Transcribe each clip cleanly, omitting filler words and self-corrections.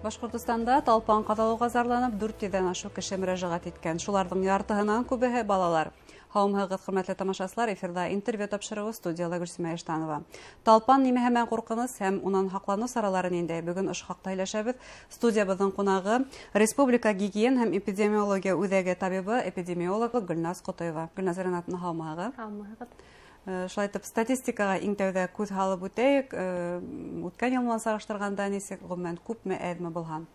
Башкортостанда талпан кадалуга зарланып 400-дән ашу кеше мөрәҗәгать иткән. Шуларның яртыһынан күбеһе балалар. Һаумыгыз, хөрмәтле тамашачылар, эфирда интервью тапшыруы студияда Гөлсемә Эштанова. Талпан ниме һәм куркыныс һәм унан хаклану саралары нинде? Бүген ошо хакта һөйләшәбез. Студиябызның кунагы Республика гигиен һәм эпидемиология үзәге табибы, эпидемиологы Гөлназ Котоева. Гөлназ Ринатовна, һаумыгыз. Шулай итеп, статистикага иң тәүдә күз һалып үтәйек. Үткән ел менән сараштырганда нисек гомумән күпме, әҙме булган?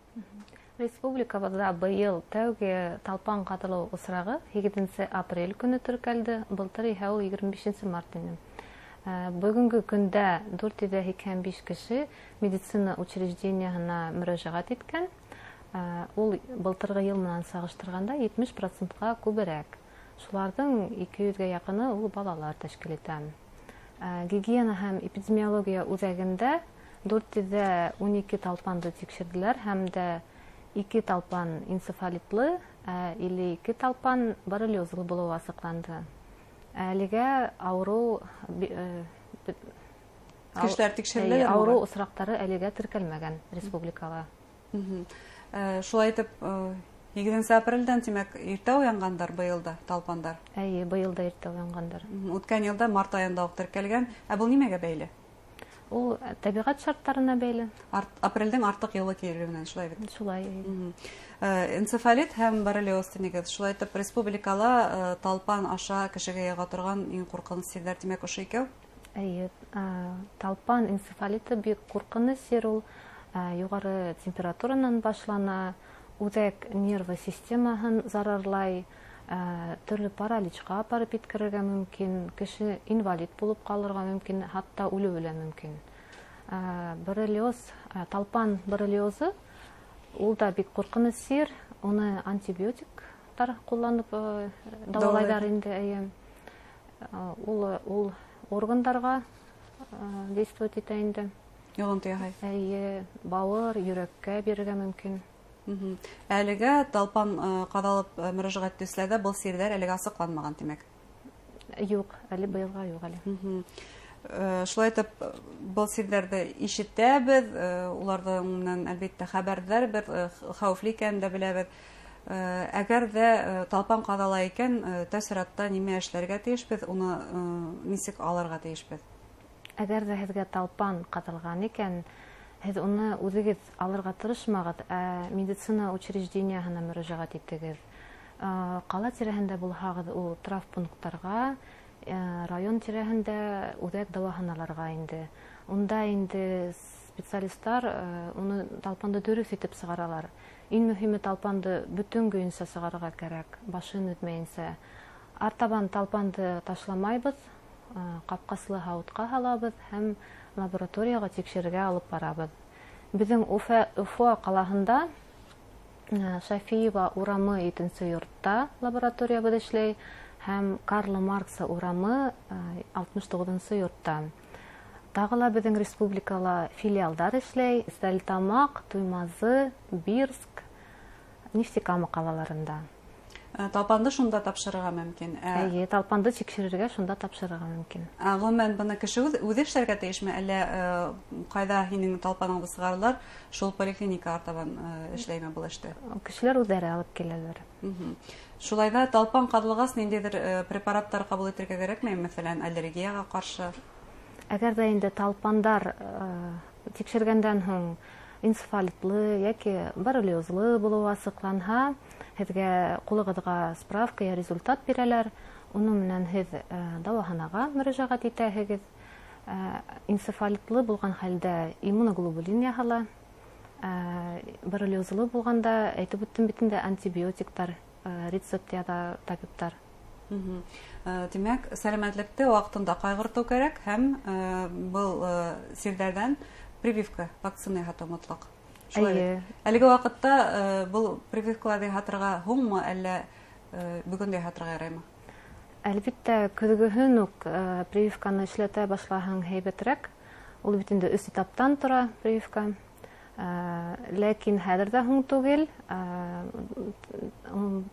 Республикабызда быйыл тәүге талпан катылу осрагы 7 апрель көне теркәлде. Былтыр иһә ул 25 март ине. Бүгенге көндә 485 кеше медицина учреждениеһына мөрәҗәгать иткән. Ул былтыргы ел менән сагыштырганда 70%-ка күберәк. Шуларның 200-гә якыны ул балалар тәшкил итә. Гигиена һәм эпидемиология үзәгендә 412 талпанды тикшерделәр һәм дә 2 талпан энцефалитлы, 52 талпан боррелиозлы булуы ачыкланды. Әлегә авыру кешеләр тикшерелә, авыру осрактары әлегә теркәлмәгән республикага. Шулай итеп, 7 апрельдән, тимәк, иртә уянгандар быелда талпандар. Быелда иртә уянгандар. Үткән елда март аенда ук теркәлгән. Бу нимәгә бәйле? Ул табигать шарттарына бәйле. Апрельдән артык елы килүеннән, шулай бит. Шулай. Энцефалит һәм боррелиоз тигез. Шулай итеп, республикала талпан аша кешегә яга торган иң куркыныс серләр, тимәк, ошо икәү? Талпан энцефалиты бик куркыныс сер ул. Югары температуранан башлана, үзәк нервы системаһын зарарлай, төрле параличка апарып иткерергә мөмкин, кеше инвалид булып калырга мөмкин, хатта үлү белән мөмкин. Боррелиоз, талпан боррелиозы, ул да бик куркыныс сер, уны антибиотиктар кулланып дәвалайлар инде. Ул органдарга действовать итә инде. Йогынты яһай. Бауыр, йөрәккә бирергә мөмкин. Әлегә талпан кадалып мөрәҗәгать итүчеләрдә был серләр әлегә ачыкланмаган, тимәк. Юк, әле быелга юк әле. Шулай итеп, был серләрдә ишетәбез, улардан менән әлбәттә хәбәрдар бер хәвефле икән дә беләбез. Әгәр дә талпан кадала икән, тәсиратта нимә эшләргә тиешбез, уны нисек алырга тиешбез? Әгәр дә һезгә талпан кадалган икән, һез уны үзегез алырга тырышмагыз, медицина учреждениеһына мөрәҗәгать итегез. Кала тирәһендә булһагыз, ул травмпунктларга, район тирәһендә үзәк дәваханаларга инде. Унда инде специалистлар уны талпанды дөрес итеп сыгаралар. Иң мөһиме, талпанды бүтән көенсә сыгарга кирәк, башын үтмәенсә. Артабан талпанды ташламайбыз, капкаслы һавытка һалабыз һәм лабораторияга тикшерергә алып барабыз. Безнең Уфа калаһында Шафиева урамы 2нче йортта лабораториябыз эшләй һәм Карла Маркса урамы 69нчы йортта. Тагыла безнең республикала филиалдар эшләй Стәрлетамак, Туймазы, Бирск, Нефтекама калаларында. Талпанды шунда тапшырырга мөмкин. Талпанды тикшерергә шунда тапшырырга мөмкин. Гомумән буны кеше үзе эшләргә тиешме, әллә кайда һинең талпаныңды сыгарлар, шул поликлиника артабан эшләйме бу эште? Кешеләр үзләре алып киләләр. Шулай да талпан кадылгас ниндидер препараттар кабул итәргә кирәкме, мәсәлән, аллергияга каршы? Әгәр дә инде талпандар тикшергәндән һуң энцефалитлы яки боррелиозлы булуы ачыкланһа, һезгә кулыгызга справка я результат бирәләр. Уның менән һез дәваханага мөрәҗәгать итәһегез. Энцефалитлы булган хәлдә иммуноглобулин яһала. Боррелиозлы булганда әйтеп үттем бит инде, антибиотиктар рецепт яда табиптар. Димәк, сәламәтлекте вакытында кайгырту кирәк һәм был серләрдән прививка, вакцина яһату мотлак. Әлеге вакытта был прививкаларны яһатырга һуңмы, әллә бүген дә яһатырга яраймы? Әлбәттә, көзгөһөн үк прививканы эшләтә башлаһаң һәйбәтрәк. Ул бит инде 3 этаптан тора прививка. Ләкин хәзердә һуң түгел,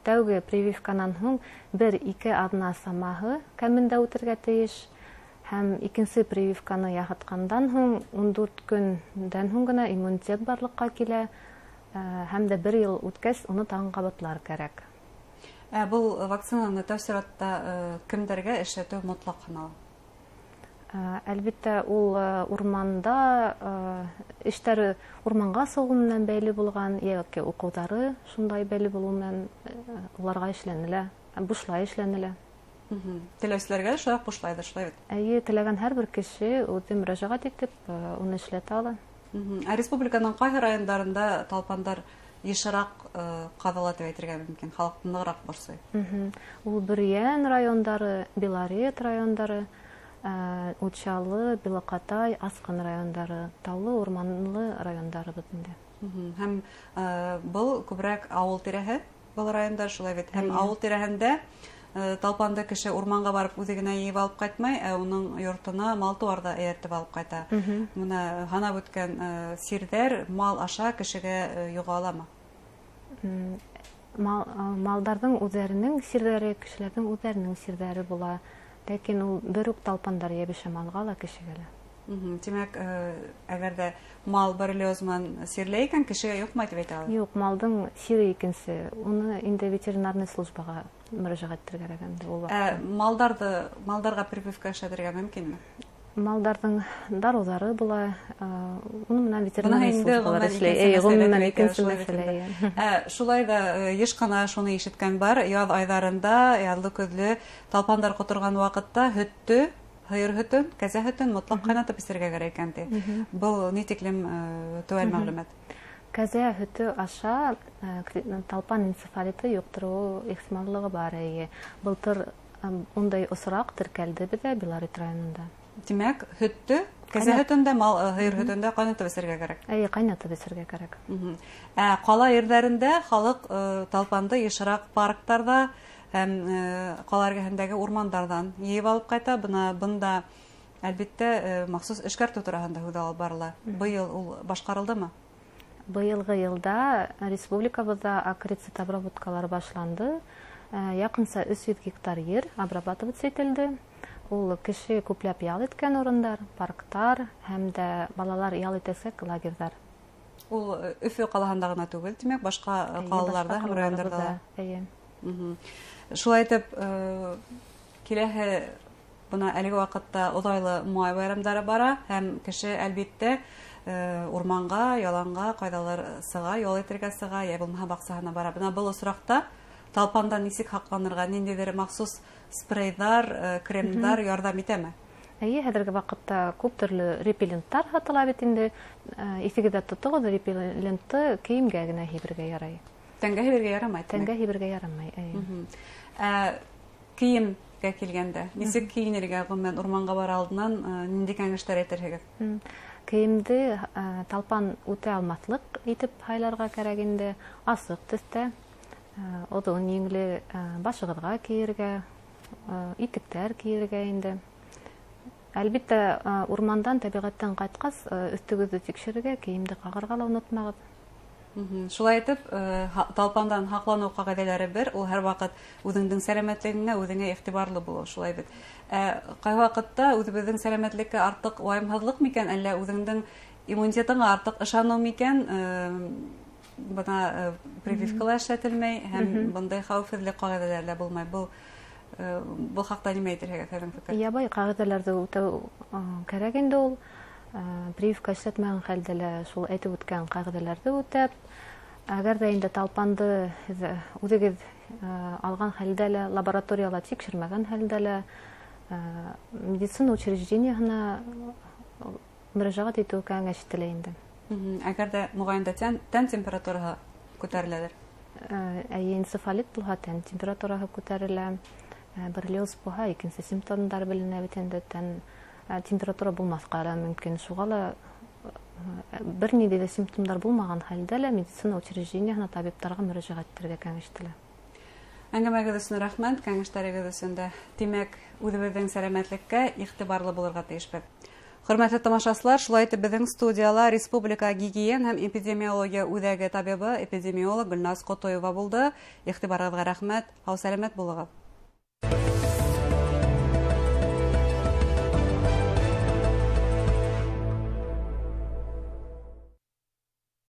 тәүге прививканан һуң 1-2 адна самаһы кәмендә үтәргә тиеш. Һәм икенче прививканы яһаткандан һуң 14 көндән һуң гына иммунитет барлыкка килә. һәм дә 1 ел үткәч уны тагын кабатлар кирәк. Бұл вакцинаны тәүсиратта кемдәргә эшләтү мотлак кына? Әлбәттә, ул урманда эштәре урманга сыгу менән бәйле булган, яки укулары шундай бәйле булу менән уларга эшләнелә, бушлай эшләнелә. Теләүселәргә шулай бушлайды, шулай бит. Теләгән һәрбер кеше үзе мөрәҗәгать итеп, уны эшләтә ала. Республиканың кайһы районнарында талпандар ешрак кадала дип әйтергә мөмкин, халыкны ныграк борсый? Ул Бөрьән райондары, Белорет райондары, Учалы, Белокатай, Аскын райондары, Таулы, Урманлы райондары бөтенләй. Һәм был күбрәк авыл тирәһе, был райондар шулай бит. Һәм авыл тирәһендә талпанды кеше урманга барып үзе генә йыйып алып кайтмай, уның йортына мал-туарда эертеп алып кайта. Моны һанап үткән сирдәр мал аша кешегә югаламы? Малдардың үзләренең сирдәре, кешеләрнең үзләренең сирдәре була. Ләкин ул бер үк талпандар ябыша малга ла кешегә лә. Димәк, әгәр дә мал боррелиозман сирле икән, кешегә юкмы дип әйтә алам? Юк, малдың сире икенсе. Уны инде ветеринарный службага мөрәҗәгать итәргә кирәк. Малдарга прививка эшләтергә мөмкинме? Малдардың дарулары була, уны менән ветеринарный службалар эшләй. Гомумән икенсе мәсьәлә. Шулай да еш кына шуны ишеткән бар, яз айдарында, язлы көзле талпандар котырган вакытта һөттө, һыйыр һөтен, кәзә һөтен мотлак кайнатып эсергә кирәк икән ди. Был ни тиклем төгәл мәгълүмат? Кәзә һөте аша талпан энцефалиты юктыру ихтималлыгы бар. Былтыр ундай осрак теркәлде бездә Белорет районында. Димәк, һөттө, кәзә һөтендә, һыйыр һөтендә кайнатып эсергә кирәк. Кайнатып эсергә кирәк. Кала ерҙәрендә халык талпанды ешрак парктарда һәм кала эргәһендәге урмандардан йыйып алып кайта. Бында әлбәттә махсус эшкәртү тураһында һүз алып барыла. Быел ул башкарылдымы? Быелгы елда республикабызда акрицит обработкалары башланды. Якынса 300 гектар ер обрабатывать ителде. Ул кеше күпләп ял иткән урындар, парктар һәм дә балалар ял итәсәк лагерьлар. Ул Өфө калаһында гына түгел, димәк, башка калаларда һәм районнарда. Шулай итеп, киләһе бына әлеге вакытта оҙайлы май байрамдары бара һәм кеше әлбәттә урманга, яланга, кайдалар сыга, ял итәргә сыга, я булмаһа баксаһына бара. Бына был осракта талпандан нисек һакланырга, ниндидер махсус спрейдар, кремдар ярдәм итәме? Хәзерге вакытта күп төрле репелленттар һатыла бит инде. Исегеҙҙә тотоғоҙ, репеллентты кейемгә генә һибергә ярай. Тәнгә һибергә ярамай? Тәнгә һибергә ярамай. Кейемгә килгәндә, нисек кейенергә гомумән урманга бара алдынан нинди кәңәштәр әйтергә? Кейемде талпан үтә алмаҫлык итеп һайларға кәрәк инде, асыҡ төҫтә, оҙон еңле башығыҙға кейергә, итектәр кейергә инде. Әлбәттә, урмандан, тәбиғәттән ҡайтҡас, өҫтөгөҙҙө тикшерергә, кейемде ҡағырға ла онотмағыҙ. Шулай итеп, талпандан һаҡланыу ҡағиҙәләре бер, ул һәр ваҡыт үҙеңдең сәләмәтлегеңә үҙеңә иғтибарлы булыу, шулай бит. Ҡайһы ваҡытта үҙебеҙҙең сәләмәтлеккә артыҡ вайымһыҙлыҡ микән, әллә үҙеңдең иммунитетыңа артыҡ ышаныу микән, бына прививкалар эшләтелмәй һәм бындай хәүефһеҙлек ҡағиҙәләре лә булмай. Был хаҡта нимә әйтергә һеҙҙең фекер? Ябай ҡағиҙәләрҙе үтәү кәрәк инде ул. Прививка эшләтмәгән хәлдә лә шул әйтеп үткән ҡағиҙәләрҙе үтәп, әгәр ҙә инде талпанды үҙегеҙ алған хәлдә лә, лабораторияла тикшермәгән хәлдә лә, медицина учреждениеһына мөрәжәғәт итеү кәңәш ителә инде. Әгәр дә моғайын да тән температураһы күтәреләлер? Энцефалит булһа, тән температураһы күтәрелә. Боррелиоз булһа, икенсе симптомдар беленә бит инде, тән температура булмаҫҡа ла мөмкин. Шуға ла бер ниндәй ҙә симптомдар булмаған хәлдә лә медицина учреждениеһына, табиптарға мөрәжәғәт итергә кәңәш ителә. Әңгәмәгеҙ өсөн рәхмәт, кәңәштәрегеҙ өсөн дә. Тимәк, үҙебеҙҙең сәләмәтлеккә иғтибарлы булырға тейешбеҙ. Хөрмәтле тамашасылар, шулай итеп беҙҙең студияла Республика гигиен һәм эпидемиология үҙәге табибы, эпидемиолог Гөлназ Ҡотоева булды. Иғтибарығыҙға рәхмәт, һау сәләмәт булығыҙ.